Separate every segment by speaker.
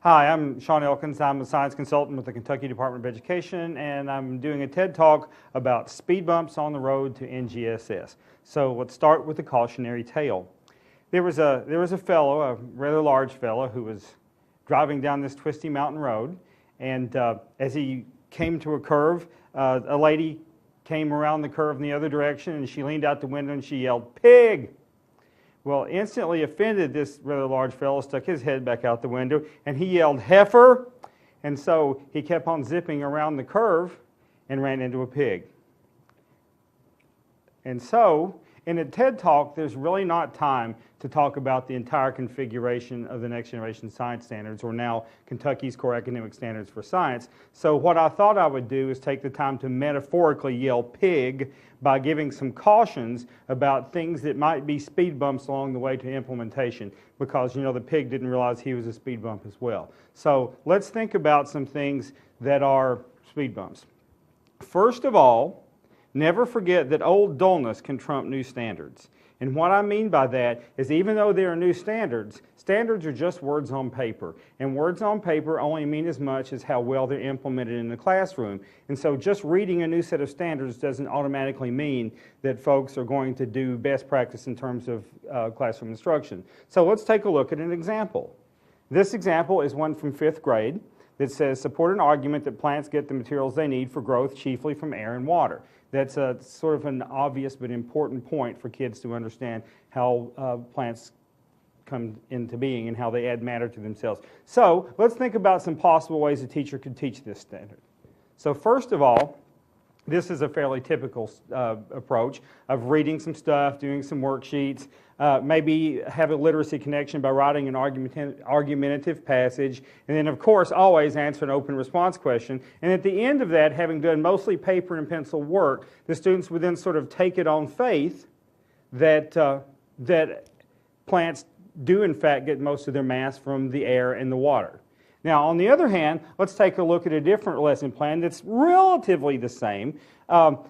Speaker 1: Hi, I'm Sean Elkins. I'm a science consultant with the Kentucky Department of Education, and I'm doing a TED Talk about speed bumps on the road to NGSS. So let's start with the cautionary tale. There was a fellow, a rather large fellow, who was driving down this twisty mountain road, and as he came to a curve, a lady came around the curve in the other direction, and she leaned out the window and she yelled, "Pig!" Well, instantly offended, this rather large fellow stuck his head back out the window and he yelled, "Heifer!" And so he kept on zipping around the curve and ran into a pig. And so, in a TED Talk, there's really not time to talk about the entire configuration of the Next Generation Science Standards, or now Kentucky's Core Academic Standards for Science. So what I thought I would do is take the time to metaphorically yell pig by giving some cautions about things that might be speed bumps along the way to implementation, because the pig didn't realize he was a speed bump as well. So let's think about some things that are speed bumps. First of all, never forget that old dullness can trump new standards. And what I mean by that is, even though there are new standards, standards are just words on paper. And words on paper only mean as much as how well they're implemented in the classroom. And so just reading a new set of standards doesn't automatically mean that folks are going to do best practice in terms of classroom instruction. So let's take a look at an example. This example is one from 5th grade that says, support an argument that plants get the materials they need for growth chiefly from air and water. That's a sort of an obvious but important point for kids to understand how plants come into being and how they add matter to themselves. So let's think about some possible ways a teacher could teach this standard. So first of all, this is a fairly typical approach of reading some stuff, doing some worksheets, maybe have a literacy connection by writing an argumentative passage, and then of course always answer an open response question. And at the end of that, having done mostly paper and pencil work, the students would then sort of take it on faith that, that plants do in fact get most of their mass from the air and the water. Now, on the other hand, let's take a look at a different lesson plan that's relatively the same.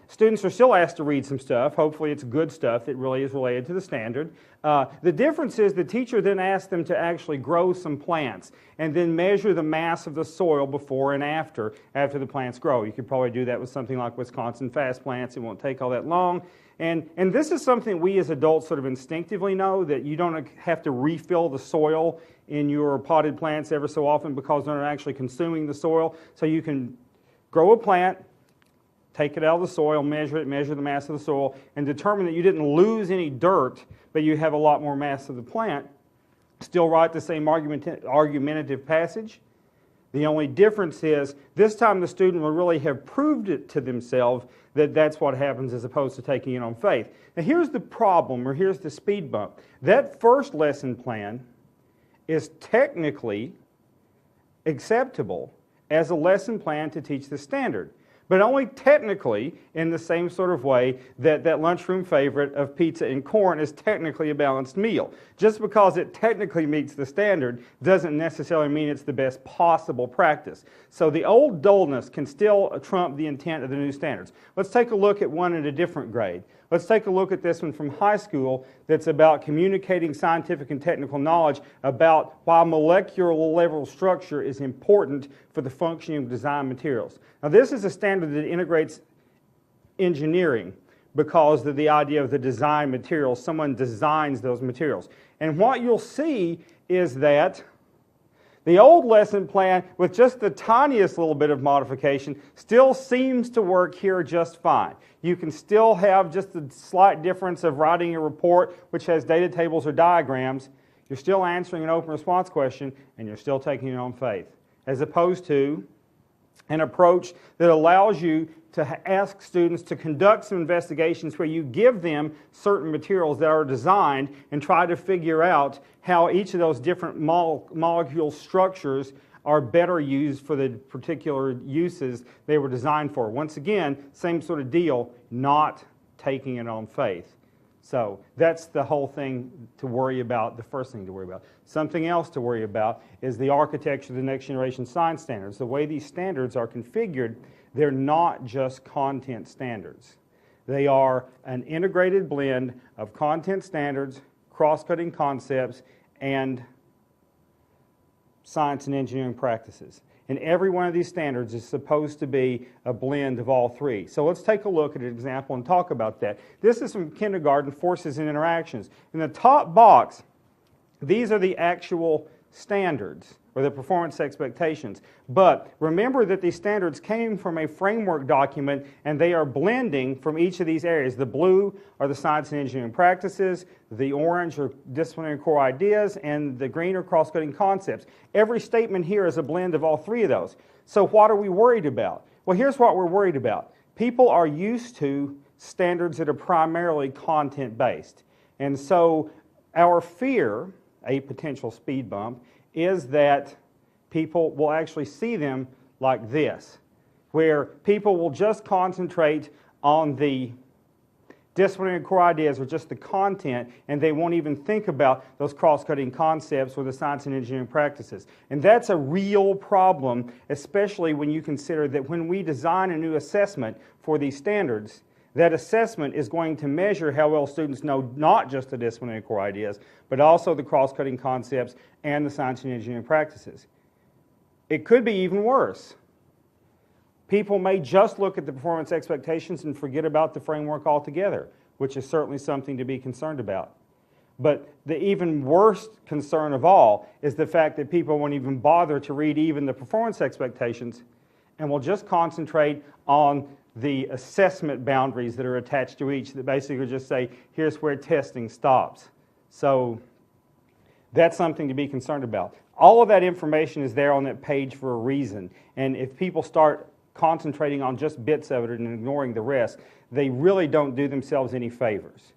Speaker 1: Students are still asked to read some stuff. Hopefully it's good stuff that really is related to the standard. The difference is the teacher then asks them to actually grow some plants and then measure the mass of the soil before and after the plants grow. You could probably do that with something like Wisconsin fast plants. It won't take all that long. And this is something we as adults sort of instinctively know, that you don't have to refill the soil in your potted plants ever so often because they're not actually consuming the soil. So you can grow a plant, take it out of the soil, measure it, measure the mass of the soil, and determine that you didn't lose any dirt, but you have a lot more mass of the plant. Still write the same argumentative passage. The only difference is this time the student will really have proved it to themselves that that's what happens, as opposed to taking it on faith. Now here's the problem, or here's the speed bump. That first lesson plan is technically acceptable as a lesson plan to teach the standard, but only technically, in the same sort of way that that lunchroom favorite of pizza and corn is technically a balanced meal. Just because it technically meets the standard doesn't necessarily mean it's the best possible practice. So the old dullness can still trump the intent of the new standards. Let's take a look at one at a different grade. Let's take a look at this one from high school that's about communicating scientific and technical knowledge about why molecular level structure is important for the functioning of design materials. Now this is a standard that integrates engineering because of the idea of the design materials. Someone designs those materials. And what you'll see is that the old lesson plan, with just the tiniest little bit of modification, still seems to work here just fine. You can still have just the slight difference of writing a report which has data tables or diagrams. You're still answering an open response question, and you're still taking it on faith, as opposed to an approach that allows you to ask students to conduct some investigations where you give them certain materials that are designed and try to figure out how each of those different molecule structures are better used for the particular uses they were designed for. Once again, same sort of deal, not taking it on faith. So that's the whole thing to worry about, the first thing to worry about. Something else to worry about is the architecture of the Next Generation Science Standards. The way these standards are configured, they're not just content standards. They are an integrated blend of content standards, cross-cutting concepts, and science and engineering practices. And every one of these standards is supposed to be a blend of all three. So let's take a look at an example and talk about that. This is from kindergarten, Forces and Interactions. In the top box, these are the actual standards, or the performance expectations. But remember that these standards came from a framework document, and they are blending from each of these areas. The blue are the science and engineering practices, the orange are disciplinary core ideas, and the green are cross-cutting concepts. Every statement here is a blend of all three of those. So what are we worried about? Well, here's what we're worried about. People are used to standards that are primarily content-based. And so our fear, a potential speed bump, is that people will actually see them like this, where people will just concentrate on the disciplinary core ideas or just the content, and they won't even think about those cross-cutting concepts or the science and engineering practices. And that's a real problem, especially when you consider that when we design a new assessment for these standards, that assessment is going to measure how well students know not just the disciplinary core ideas, but also the cross-cutting concepts and the science and engineering practices. It could be even worse. People may just look at the performance expectations and forget about the framework altogether, which is certainly something to be concerned about. But the even worst concern of all is the fact that people won't even bother to read even the performance expectations and will just concentrate on the assessment boundaries that are attached to each that basically just say, here's where testing stops. So that's something to be concerned about. All of that information is there on that page for a reason. And if people start concentrating on just bits of it and ignoring the rest, they really don't do themselves any favors.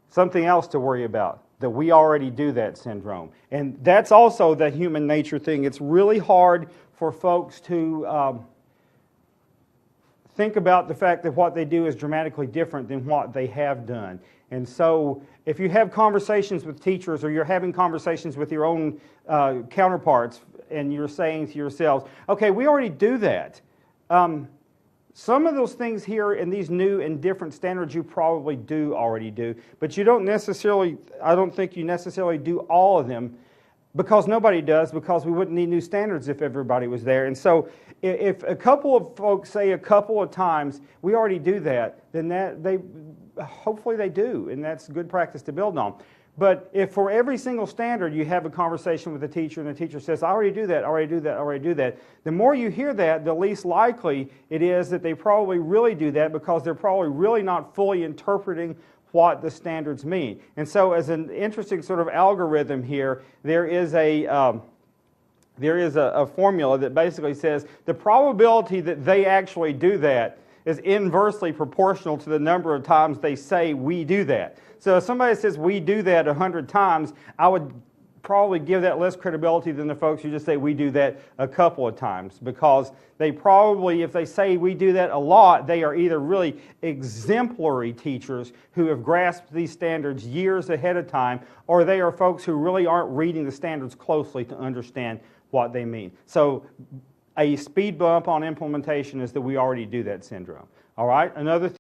Speaker 1: Something else to worry about, that we already do that syndrome. And that's also the human nature thing. It's really hard for folks to think about the fact that what they do is dramatically different than what they have done. And so if you have conversations with teachers, or you're having conversations with your own counterparts, and you're saying to yourselves, okay, we already do that. Some of those things here in these new and different standards you probably do already do, but you don't necessarily, I don't think you necessarily do all of them, because nobody does, because we wouldn't need new standards if everybody was there. And so if a couple of folks say a couple of times, we already do that, then hopefully they do, and that's good practice to build on. But if for every single standard you have a conversation with a teacher and the teacher says, I already do that, I already do that, I already do that, the more you hear that, the least likely it is that they probably really do that, because they're probably really not fully interpreting what the standards mean. And so as an interesting sort of algorithm here, there is a formula that basically says the probability that they actually do that is inversely proportional to the number of times they say we do that. So if somebody says we do that 100 times, I would probably give that less credibility than the folks who just say we do that a couple of times, because they probably, if they say we do that a lot, they are either really exemplary teachers who have grasped these standards years ahead of time, or they are folks who really aren't reading the standards closely to understand what they mean. So a speed bump on implementation is that we already do that syndrome. All right, another